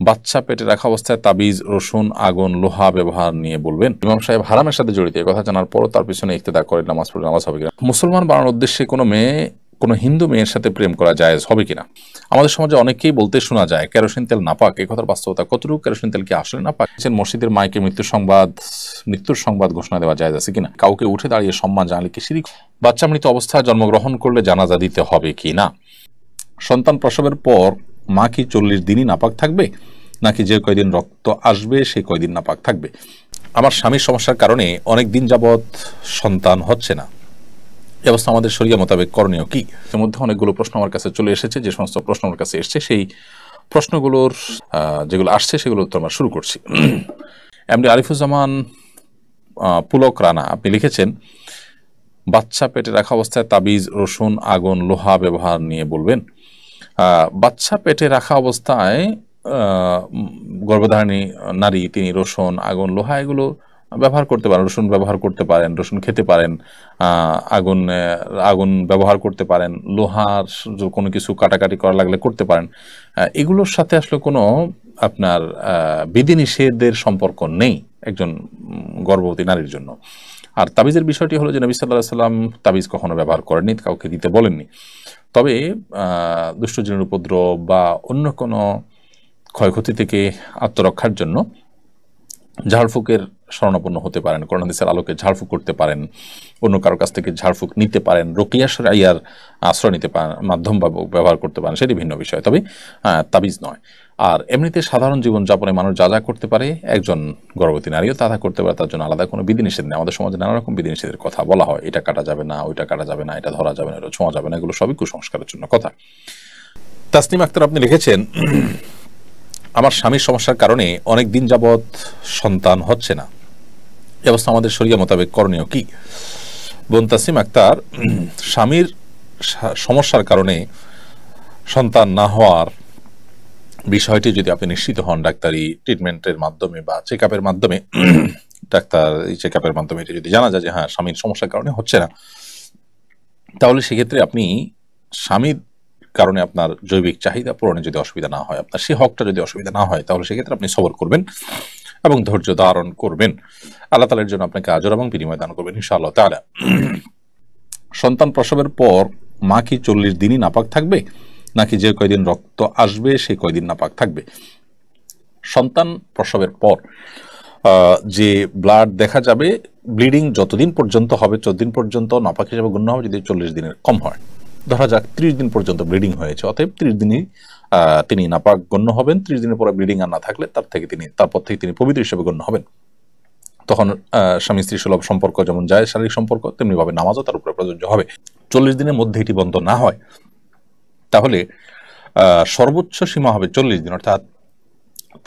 বাচ্চা পেটে রাখা অবস্থায় তাবিজ, রসুন, আগুন, লোহা ব্যবহার নিয়ে বলবেন। ইমাম সাহেব হারামের সাথে জড়িত এই কথা জানার পরও তার পিছনে ইক্তেদা করে নামাজ পড়ে নামাজ হবে কিনা? মুসলমান বানানোর উদ্দেশ্যে কোনো হিন্দু মেয়ের সাথে প্রেম করা জায়েজ হবে কিনা? আমাদের সমাজে অনেকেই বলতে শোনা যায় কেরোসিন তেল নাপাক। এই কথার বাস্তবতা কতটুকু? কেরোসিন তেল কি আসলে নাপাক? মসজিদের মাইকে মৃত্যুর সংবাদ ঘোষণা দেওয়া জায়েজ আছে কিনা? কাউকে উঠে দাঁড়িয়ে সম্মান জানালে কি শিরক? বাচ্চা মৃত অবস্থায় জন্মগ্রহণ করলে জানাজা দিতে হবে কি না? সন্তান প্রসবের পর মা কি 40 দিনই নাপাক থাকবে, নাকি যে কয়দিন রক্ত আসবে সেই কয়দিন নাপাক থাকবে? আমার স্বামীর সমস্যার কারণে অনেক দিন যাবৎ সন্তান হচ্ছে না, এই অবস্থা আমাদের শরিয়া মোতাবেক করণীয় কি? এর মধ্যে অনেকগুলো প্রশ্ন আমার কাছে চলে এসেছে। যে সমস্ত প্রশ্ন আমার কাছে এসছে সেই প্রশ্নগুলোর যেগুলো আসছে সেগুলো উত্তর আমরা শুরু করছি। এমডি আরিফুজ্জামান পুলক রানা আপনি লিখেছেন, বাচ্চা পেটে রাখা অবস্থায় তাবিজ, রসুন, আগুন, লোহা ব্যবহার নিয়ে বলবেন। বাচ্চা পেটে রাখা অবস্থায় গর্ভধারিণী নারী তিনি রসুন, আগুন, লোহা এগুলো ব্যবহার করতে পারেন। রসুন ব্যবহার করতে পারেন, রসুন খেতে পারেন, আগুন ব্যবহার করতে পারেন, লোহার কোনো কিছু কাটাকাটি করা লাগলে করতে পারেন। এগুলোর সাথে আসলে কোনো আপনার বিধিনিষেধের সম্পর্ক নেই একজন গর্ভবতী নারীর জন্য। আর তাবিজের বিষয়টি হলো যে নবী সাল্লাল্লাহু আলাইহি ওয়াসাল্লাম তাবিজ কখনো ব্যবহার করেননি, কাউকে দিতে বলেননি। তবে দুষ্ট জিনের উপদ্রব বা অন্য কোনো ক্ষয়ক্ষতি থেকে আত্মরক্ষার জন্য ঝাড়ফুঁকের শরণাপন্ন হতে পারেন, কোরআন হাদিসের আলোকে ঝাড়ফুঁক করতে পারেন, অন্য কারো কাছ থেকে ঝাড়ফুঁক নিতে পারেন, রুকিয়া শরঈয়ার আশ্রয় নিতে পারেন, মাধ্যম ব্যবহার করতে পারেন, সেটি ভিন্ন বিষয়, তবে তাবিজ নয়। আর এমনিতে সাধারণ জীবনযাপনে মানুষ যা যা করতে পারে একজন গর্ভবতী নারীও তা করতে পারে, তার জন্য আলাদা কোনো বিধিনিষেধ নেই। আমাদের সমাজে নানা রকম বিধিনিষেধের কথা বলা হয়, এটা কাটা যাবে না, ওইটা কাটা যাবে না, এটা ধরা যাবে না, এটা ছোঁয়া যাবে না, এগুলো সবই কুসংস্কারের জন্য কথা। তাসনিম আক্তার আপনি লিখেছেন, আমার স্বামীর সমস্যার কারণে অনেক দিন যাবৎ সন্তান হচ্ছে না, এই অবস্থা আমাদের শরিয়া মোতাবেক করণীয় কি? বোন তাসনিম আক্তার, স্বামীর সমস্যার কারণে সন্তান না হওয়ার বিষয়টি যদি আপনি নিশ্চিত হন ডাক্তারি ট্রিটমেন্টের মাধ্যমে বা চেক আপের মাধ্যমে, ডাক্তার চেক আপের মাধ্যমে এটা যদি জানা যায় যে হ্যাঁ স্বামীর সমস্যার কারণে হচ্ছে না, তাহলে সেক্ষেত্রে আপনি স্বামীর কারণে আপনার জৈবিক চাহিদা পূরণে যদি অসুবিধা না হয়, আপনার সে হকটা যদি অসুবিধা না হয়, তাহলে সেক্ষেত্রে আপনি সবর করবেন এবং ধৈর্য ধারণ করবেন। আল্লাহ তাআলার জন্য আপনাকে আজর এবং বিনিময় দান করবেন ইনশাআল্লাহ তাআলা। সন্তান প্রসবের পর মা কি 40 দিনই নাপাক থাকবে, নাকি যে কয়দিন রক্ত আসবে সেই কয়দিন নাপাক থাকবে? সন্তান প্রসবের পর যে ব্লাড দেখা যাবে, ব্লিডিং যতদিন পর্যন্ত হবে 14 দিন পর্যন্ত নাপাক হিসেবে গণ্য হবে, যদি 40 দিনের কম হয়। ধরা যাক 30 দিন পর্যন্ত ব্লিডিং হয়েছে, অতএব 30 দিনই তিনি নাপাক গণ্য হবেন। 30 দিনের পরে ব্লিডিং আর না থাকলে তারপর থেকে তিনি পবিত্র হিসেবে গণ্য হবেন। তখন স্বামী স্ত্রী সুলভ সম্পর্ক যেমন যায় শারীরিক সম্পর্ক, তেমনি ভাবে নামাজও তার উপরে প্রযোজ্য হবে। 40 দিনের মধ্যে এটি বন্ধ না হয় তাহলে সর্বোচ্চ সীমা হবে 40 দিন, অর্থাৎ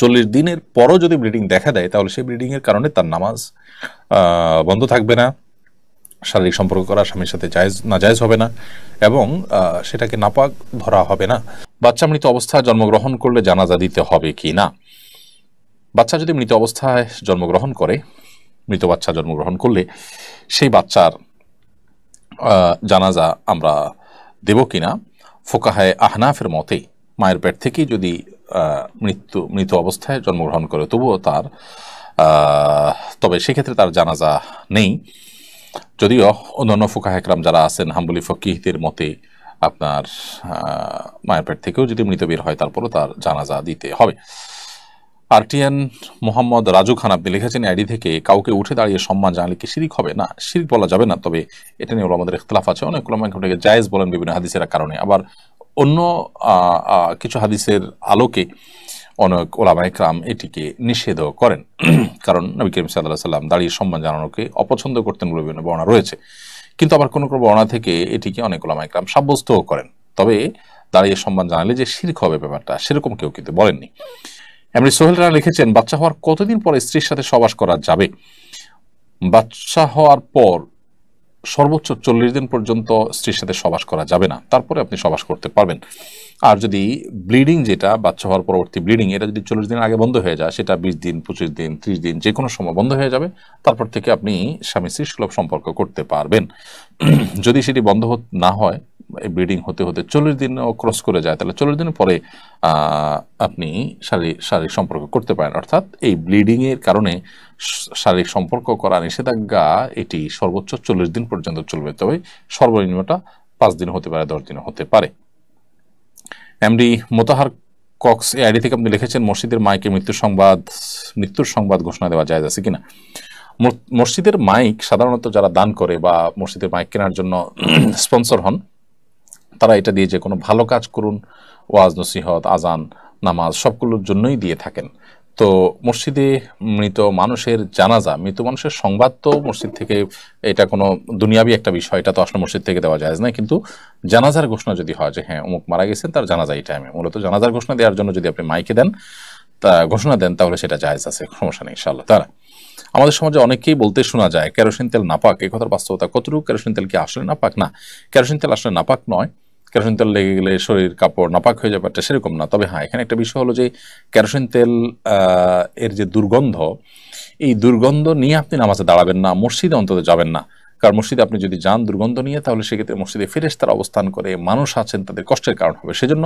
40 দিনের পরও যদি ব্লিডিং দেখা দেয় তাহলে সেই ব্লিডিং এর কারণে তার নামাজ বন্ধ থাকবে না, শারীরিক সম্পর্ক করা স্বামীর সাথে নাজায়েজ হবে না এবং সেটাকে নাপাক ধরা হবে না। বাচ্চা মৃত অবস্থায় জন্মগ্রহণ করলে জানাজা দিতে হবে কি না? বাচ্চা যদি মৃত অবস্থায় জন্মগ্রহণ করে, মৃত বাচ্চা জন্মগ্রহণ করলে সেই বাচ্চার জানাজা আমরা দেব কিনা, ফোকাহায়ে আহনাফের মতে মায়ের পেট থেকেই যদি মৃত অবস্থায় জন্মগ্রহণ করে তবে সেক্ষেত্রে তার জানাজা নেই। যদিও অন্যান্য ফুকাহে কেরাম যারা আছেন হাম্বলি ফকিহদের মতে আপনার মায়ের পেট থেকেও যদি মৃত বের হয় তারপরও তার জানাজা দিতে হবে। আরটিএন মোহাম্মদ রাজু খান আপনি লিখেছেন আইডি থেকে, কাউকে উঠে দাঁড়িয়ে সম্মান জানালে কি শিরিক হবে? না, শিরিক বলা যাবে না, তবে এটা নিয়ে আমাদের ইখতিলাফ আছে। অনেক উলামা এটাকে জায়েজ বলেন বিভিন্ন হাদিসের কারণে, আবার অন্য কিছু হাদিসের আলোকে অনেক ওলামা ইকরাম এটিকে নিষেধও করেন। কারণ নবী করিম সাল্লাল্লাহু আলাইহি ওয়াসাল্লাম দাঁড়িয়ে সম্মান জানানোকে অপছন্দ করতেন বলে বিভিন্ন বর্ণনা রয়েছে। কিন্তু আবার কোনো বর্ণনা থেকে এটিকে অনেক ওলামা ইকরাম সাব্যস্তও করেন। তবে দাঁড়িয়ে সম্মান জানালে যে শিরক হবে ব্যাপারটা, সেরকম কেউ কিন্তু বলেননি। এমনি সোহেল রানা লিখেছেন, বাচ্চা হওয়ার কতদিন পরে স্ত্রীর সাথে সহবাস করা যাবে? বাচ্চা হওয়ার পর সর্বোচ্চ 40 দিন পর্যন্ত স্ত্রীর সাথে সহবাস করা যাবে না, তারপরে আপনি সহবাস করতে পারবেন। আর যদি ব্লিডিং, যেটা বাচ্চা হওয়ার পরবর্তী ব্লিডিং, এটা যদি 40 দিন আগে বন্ধ হয়ে যায়, সেটা 20 দিন, 25 দিন, 30 দিন যে কোনো সময় বন্ধ হয়ে যাবে, তারপর থেকে আপনি স্বামী স্ত্রী সুলভ সম্পর্ক করতে পারবেন। যদি সেটি বন্ধ না হয়, ব্লিডিং হতে হতে 40 দিনও ক্রস করে যায়, তাহলে 40 দিনের পরে আপনি শারীরিক সম্পর্ক করতে পারেন। অর্থাৎ এই ব্লিডিংয়ের কারণে শারীরিক সম্পর্ক করা নিষেধাজ্ঞা এটি সর্বোচ্চ 40 দিন পর্যন্ত চলবে, তবে সর্বনিম্নটা 5 দিন হতে পারে, 10 দিন হতে পারে। এমডি মোতাহার কক্স এই আইডি থেকে আপনি লিখেছেন, মসজিদের মাইকে মৃত্যুর সংবাদ ঘোষণা দেওয়া যায় আছে কিনা। মসজিদের মাইক সাধারণত যারা দান করে বা মসজিদের মাইক কেনার জন্য স্পন্সর হন, তারা এটা দিয়ে যে কোনো ভালো কাজ করুন, ওয়াজ নসিহত, আজান, নামাজ সবগুলোর জন্যই দিয়ে থাকেন। তো মসজিদে মৃত মানুষের জানাজা, মৃত মানুষের সংবাদ তো মসজিদ থেকে, এটা কোনো দুনিয়াবি একটা বিষয়, এটা তো আসলে মসজিদ থেকে দেওয়া যায় না। কিন্তু জানাজার ঘোষণা যদি হয় যে হ্যাঁ অমুক মারা গেছেন, তার জানাজা এই টাইমে, মূলত জানাজার ঘোষণা দেওয়ার জন্য যদি আপনি মাইকে দেন, ঘোষণা দেন, তাহলে সেটা জায়েজ আছে, সমস্যা নেই ইনশাআল্লাহ তাআলা। আমাদের সমাজে অনেকেই বলতে শোনা যায় কেরোসিন তেল নাপাক, এই কথার বাস্তবতা কতটুকু? কেরোসিন তেল কি আসলে নাপাক? না, কেরোসিন তেল আসলে নাপাক নয়। কেরোসিন তেল লেগে গেলে শরীর কাপড় নাপাক হয়ে যাবে, সেরকম না। তবে হ্যাঁ, এখানে একটা বিষয় হলো যে কেরোসিন তেল এর যে দুর্গন্ধ, এই দুর্গন্ধ নিয়ে আপনি নামাজে দাঁড়াবেন না, মসজিদে অন্তত যাবেন না। কারণ মসজিদে আপনি যদি যান দুর্গন্ধ নিয়ে, তাহলে সেক্ষেত্রে মসজিদে ফেরেশতারা অবস্থান করে, মানুষ আছেন, তাদের কষ্টের কারণ হবে। সেজন্য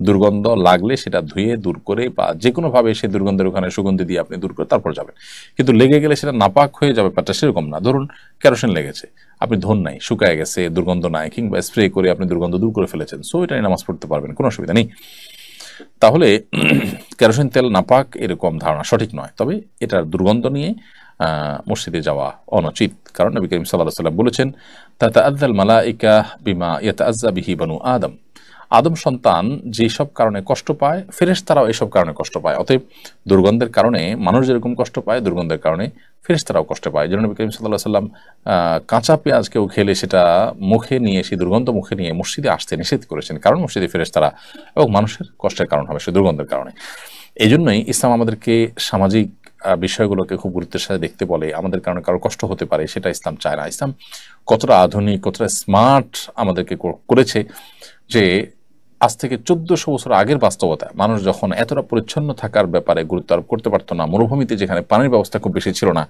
দুর্গন্ধ লাগলে সেটা ধুয়ে দূর করে বা যে কোনোভাবে সেই দুর্গন্ধের ওখানে সুগন্ধি দিয়ে আপনি দূর করে তারপর যাবেন। কিন্তু লেগে গেলে সেটা নাপাক হয়ে যাবে, ব্যাপারটা সেরকম না। ধরুন কেরোসিন লেগেছে, আপনি ধন নাই, শুকায় গেছে, দুর্গন্ধ নাই, কিংবা স্প্রে করে আপনি দুর্গন্ধ দূর করে ফেলেছেন, সো এটা নামাজ পড়তে পারবেন, কোনো অসুবিধা নেই। তাহলে কেরোসিন তেল নাপাক এরকম ধারণা সঠিক নয়, তবে এটার দুর্গন্ধ নিয়ে মসজিদে যাওয়া অনুচিত। কারণ নবী করিম সাল্লাল্লাহু আলাইহি ওয়াসাল্লাম বলেছেন, তাতাআজ্জাল মালাইকা বিমা ইয়াতাআজ্জা বিহি বানু আদম, আদম সন্তান যেসব কারণে কষ্ট পায়, ফেরেশতারাও এসব কারণে কষ্ট পায়। অতএব দুর্গন্ধের কারণে মানুষ যেরকম কষ্ট পায়, দুর্গন্ধের কারণে ফেরেশতারাও কষ্ট পায়। যেন নবী করিম সাল্লাল্লাহু আলাইহি ওয়াসাল্লাম কাঁচা পেঁয়াজ কেউ খেলে সেটা মুখে নিয়ে, সেই দুর্গন্ধ মুখে নিয়ে মসজিদে আসতে নিষেধ করেছেন, কারণ মসজিদে ফেরেশতারা এবং মানুষের কষ্টের কারণ হবে সেই দুর্গন্ধের কারণে। এই জন্যই ইসলাম আমাদেরকে সামাজিক বিষয়গুলোকে খুব গুরুত্বের সাথে দেখতে বলে। আমাদের কারণে কারো কষ্ট হতে পারে, সেটা ইসলাম চায় না। ইসলাম কতটা আধুনিক, কতটা স্মার্ট আমাদেরকে করেছে যে আজ থেকে 1400 বছর আগের বাস্তবতা, মানুষ যখন এতটা পরিচ্ছন্ন থাকার ব্যাপারে গুরুত্ব আরোপ করতে পারতো না, মরুভূমিতে যেখানে পানির ব্যবস্থা খুব বেশি ছিল না,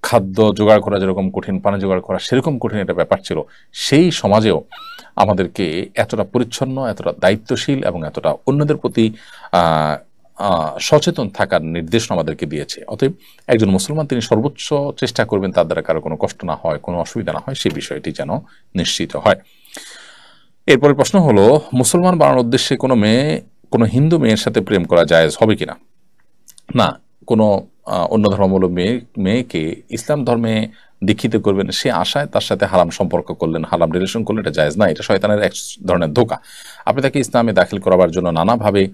খাদ্য জোগাড় করা যেরকম কঠিন, পানি জোগাড় করা সেরকম কঠিন একটা ব্যাপার ছিল, সেই সমাজেও আমাদেরকে এতটা পরিচ্ছন্ন, এতটা দায়িত্বশীল এবং এতটা অন্যদের প্রতি সচেতন থাকার নির্দেশনা আমাদেরকে দিয়েছে। অতএব একজন মুসলমান তিনি সর্বোচ্চ চেষ্টা করবেন তার দ্বারা কারো কোনো কষ্ট না হয়, কোনো অসুবিধা না হয়, সেই বিষয়টি যেন নিশ্চিত হয়। এরপরে প্রশ্ন হলো, মুসলমান বানানোর উদ্দেশ্যে কোনো হিন্দু মেয়ের সাথে প্রেম করা জায়েজ হবে কিনা? না, কোনো অন্য ধর্মাবলম্বী মেয়েকে ইসলাম ধর্মে দীক্ষিত করবেন সে আশায় তার সাথে হারাম সম্পর্ক করলেন, হারাম রিলেশন করলেন, এটা জায়েজ না। এটা শয়তানের এক ধরনের ধোঁকা। আপনি তাকে ইসলামে দাখিল করাবার জন্য নানাভাবে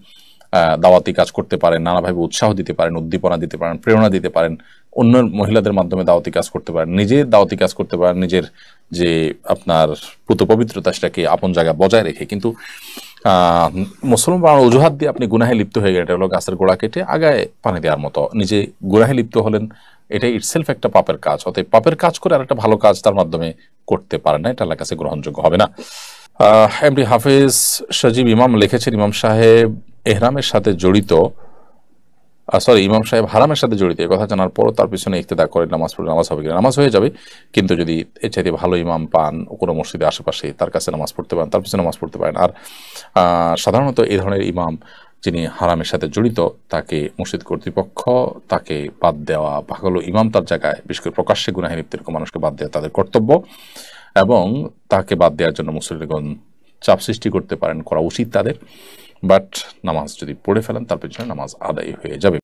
দাওয়াতি কাজ করতে পারেন, নানাভাবে উৎসাহ দিতে পারেন, উদ্দীপনা দিতে পারেন, প্রেরণা দিতে পারেন, অন্য মহিলাদের মাধ্যমে দাওয়াতি কাজ করতে পারেন, নিজে দাওয়াতি কাজ করতে পারেন, নিজের যে আপনার পুত পবিত্রতা সেটাকে আপন জায়গায় বজায় রেখে। কিন্তু মুসলমান অজুহাত দিয়ে আপনি গুনাহে লিপ্ত হয়ে গেলেন, এটা হলো গাছের গোড়া কেটে আগায় পানি দেওয়ার মতো। নিজে গুনাহে লিপ্ত হলেন, এটা ইটসেলফ একটা পাপের কাজ। অতএব পাপের কাজ করে আর একটা ভালো কাজ তার মাধ্যমে করতে পারেন না, এটা আল্লাহর কাছে গ্রহণযোগ্য হবে না। এমডি হাফেজ সজীব ইমাম লিখেছেন, ইমাম সাহেব এহরামের সাথে জড়িত, ইমাম সাহেব হারামের সাথে জড়িত, এই কথা জানার পরও তার পিছনে ইক্তেদা করে নামাজ পড়লে নামাজ হবে কিনা? নামাজ হয়ে যাবে, কিন্তু যদি এর চাইতে ভালো ইমাম পান, কোনো মসজিদের আশেপাশে, তার কাছে নামাজ পড়তে পারেন, তার পিছনে নামাজ পড়তে পারেন। আর সাধারণত এই ধরনের ইমাম যিনি হারামের সাথে জড়িত, তাকে মসজিদ কর্তৃপক্ষ তাকে বাদ দেওয়া, ভালো ইমাম তার জায়গায়, বিশেষ করে প্রকাশ্যে গুনাহে লিপ্ত এরকম মানুষকে বাদ দেওয়া তাদের কর্তব্য, এবং তাকে বাদ দেওয়ার জন্য মুসল্লিগণ চাপ সৃষ্টি করতে পারেন, করা উচিত তাদের। বাট নামাজ যদি পড়ে ফেলেন তার পিছনে নামাজ আদায় হয়ে যাবে।